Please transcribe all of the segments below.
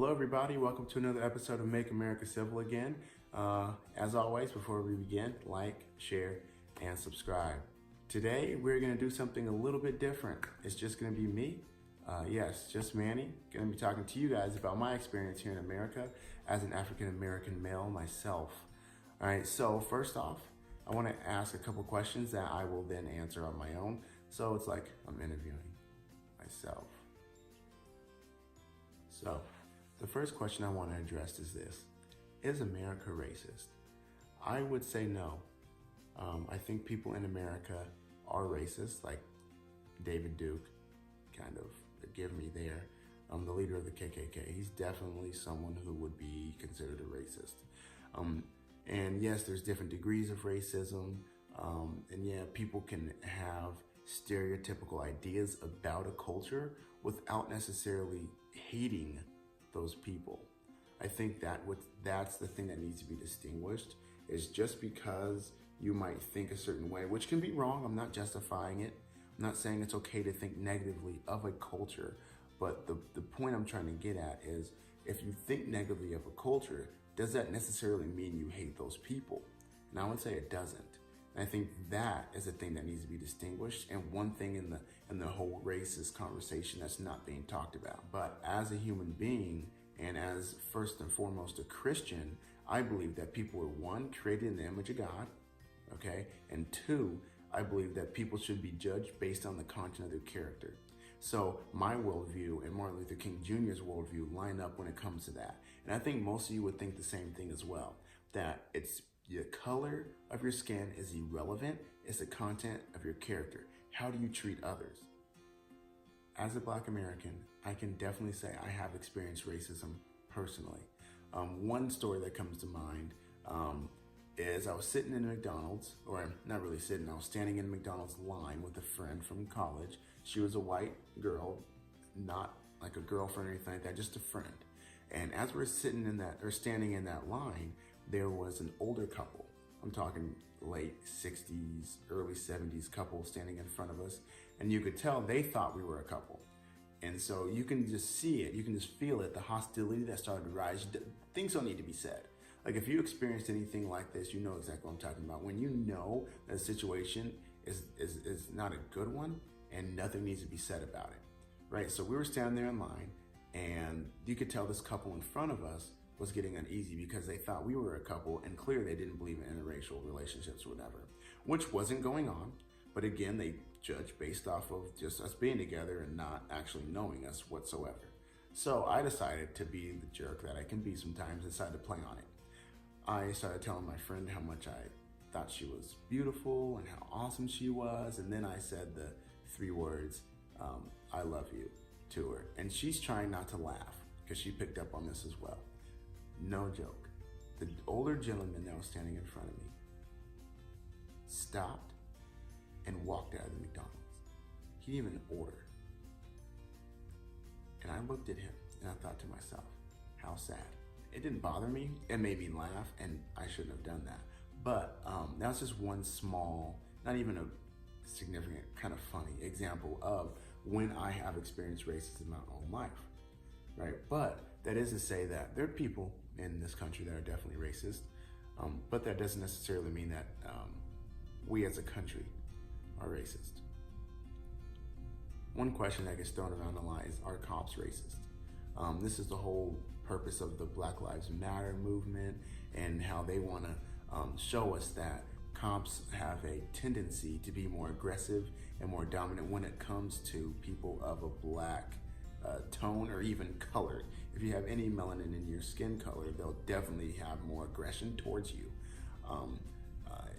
Hello, everybody. Welcome to another episode of Make America Civil Again. As always, before we begin, like, share, and subscribe. Today, we're going to do something a little bit different. It's just going to be me. Yes, just Manny. Going to be talking to you guys about my experience here in America as an African-American male myself. All right, so first off, I want to ask a couple questions that I will then answer on my own. So it's like I'm interviewing myself. So, the first question I want to address is this. Is America racist? I would say no. I think people in America are racist, like David Duke, kind of forgive me there, the leader of the KKK. He's definitely someone who would be considered a racist. And yes, there's different degrees of racism, and yeah, people can have stereotypical ideas about a culture without necessarily hating those people. I think that's the thing that needs to be distinguished, is just because you might think a certain way, which can be wrong. I'm not justifying it. I'm not saying it's okay to think negatively of a culture, but the point I'm trying to get at is, if you think negatively of a culture, does that necessarily mean you hate those people? And I would say it doesn't. And I think that is a thing that needs to be distinguished, and one thing in the whole racist conversation that's not being talked about. But as a human being, and as first and foremost a Christian, I believe that people are, one, created in the image of God, okay? And two, I believe that people should be judged based on the content of their character. So my worldview and Martin Luther King Jr.'s worldview line up when it comes to that. And I think most of you would think the same thing as well, that it's the color of your skin is irrelevant. It's the content of your character. How do you treat others? As a Black American, I can definitely say I have experienced racism personally. One story that comes to mind is I was sitting in McDonald's, or not really sitting, I was standing in McDonald's line with a friend from college. She was a white girl, not like a girlfriend or anything like that, just a friend. And as we're sitting in that, or standing in that line, there was an older couple. I'm talking late 60s, early 70s couple standing in front of us. And you could tell they thought we were a couple. And so you can just see it, you can just feel it, the hostility that started to rise. Things don't need to be said. Like, if you experienced anything like this, you know exactly what I'm talking about. When you know that a situation is not a good one and nothing needs to be said about it, right? So we were standing there in line, and you could tell this couple in front of us was getting uneasy because they thought we were a couple, and clearly they didn't believe in interracial relationships or whatever, which wasn't going on. But again, they judged based off of just us being together and not actually knowing us whatsoever. So I decided to be the jerk that I can be sometimes, decided to play on it. I started telling my friend how much I thought she was beautiful and how awesome she was. And then I said the three words, I love you, to her. And she's trying not to laugh because she picked up on this as well. No joke. The older gentleman that was standing in front of me stopped and walked out of the McDonald's. He didn't even order. And I looked at him and I thought to myself, how sad. It didn't bother me. It made me laugh, and I shouldn't have done that. But that was just one small, not even a significant, kind of funny example of when I have experienced racism in my own life, right? But that is to say that there are people in this country that are definitely racist, but that doesn't necessarily mean that we as a country are racist. One question that gets thrown around a lot is, are cops racist? This is the whole purpose of the Black Lives Matter movement, and how they want to show us that cops have a tendency to be more aggressive and more dominant when it comes to people of a black tone, or even color. If you have any melanin in your skin color, they'll definitely have more aggression towards you.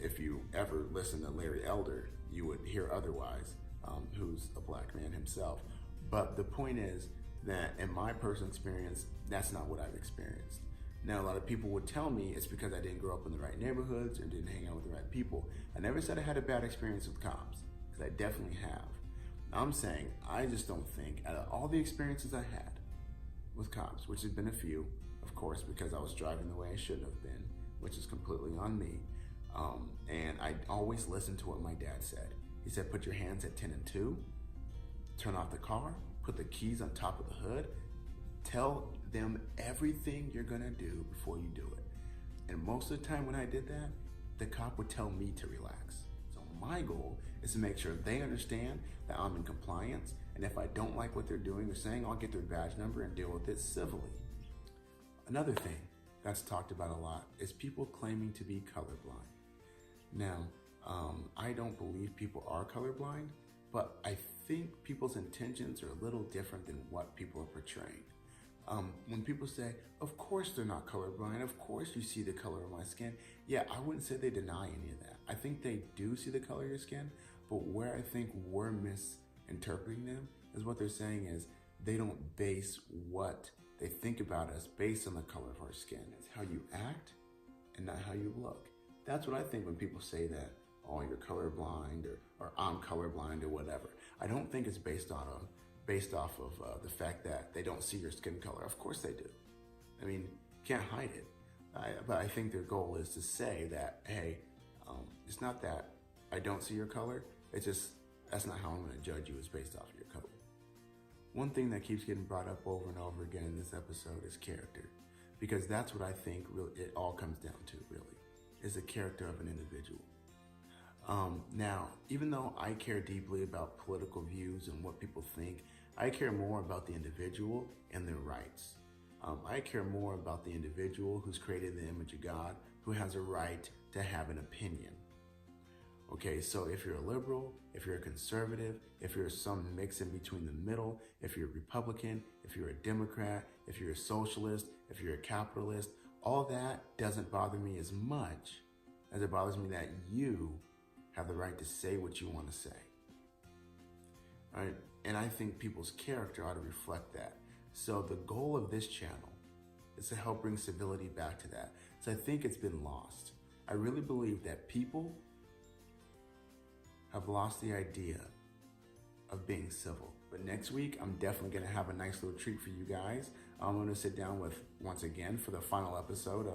If you ever listen to Larry Elder, you would hear otherwise, who's a black man himself. But the point is that in my personal experience, that's not what I've experienced. Now, a lot of people would tell me it's because I didn't grow up in the right neighborhoods or didn't hang out with the right people. I never said I had a bad experience with cops, because I definitely have. I'm saying I just don't think, out of all the experiences I had with cops, which has been a few, of course, because I was driving the way I shouldn't have been, which is completely on me. And I always listened to what my dad said. He said, put your hands at 10 and 2, turn off the car, put the keys on top of the hood, tell them everything you're gonna do before you do it. And most of the time when I did that, the cop would tell me to relax. So my goal is to make sure they understand that I'm in compliance, and if I don't like what they're doing or saying, I'll get their badge number and deal with it civilly. Another thing that's talked about a lot is people claiming to be colorblind. Now, I don't believe people are colorblind, but I think people's intentions are a little different than what people are portraying. When people say, of course they're not colorblind, of course you see the color of my skin. Yeah, I wouldn't say they deny any of that. I think they do see the color of your skin, but where I think we're misinterpreting them is what they're saying is they don't base what they think about us based on the color of our skin. It's how you act and not how you look. That's what I think when people say that, oh, you're colorblind or I'm colorblind or whatever. I don't think it's based off of the fact that they don't see your skin color. Of course they do. I mean, can't hide it. But I think their goal is to say that, hey, it's not that I don't see your color. It's just, that's not how I'm going to judge you, is based off of your color. One thing that keeps getting brought up over and over again in this episode is character. Because that's what I think it all comes down to, really, is the character of an individual. Now, even though I care deeply about political views and what people think, I care more about the individual and their rights. I care more about the individual who's created in the image of God, who has a right to have an opinion. Okay, so if you're a liberal, if you're a conservative, if you're some mix in between the middle, if you're a Republican, if you're a Democrat, if you're a socialist, if you're a capitalist, all that doesn't bother me as much as it bothers me that you have the right to say what you want to say. All right? And I think people's character ought to reflect that. So the goal of this channel is to help bring civility back to that. So I think it's been lost. I really believe that people have lost the idea of being civil. But next week, I'm definitely going to have a nice little treat for you guys. I'm going to sit down with, once again, for the final episode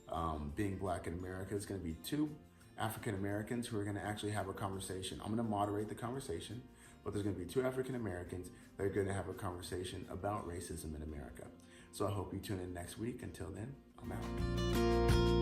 of Being Black in America. It's going to be 2 African Americans who are going to actually have a conversation. I'm going to moderate the conversation, but there's going to be 2 African Americans that are going to have a conversation about racism in America. So I hope you tune in next week. Until then, I'm out.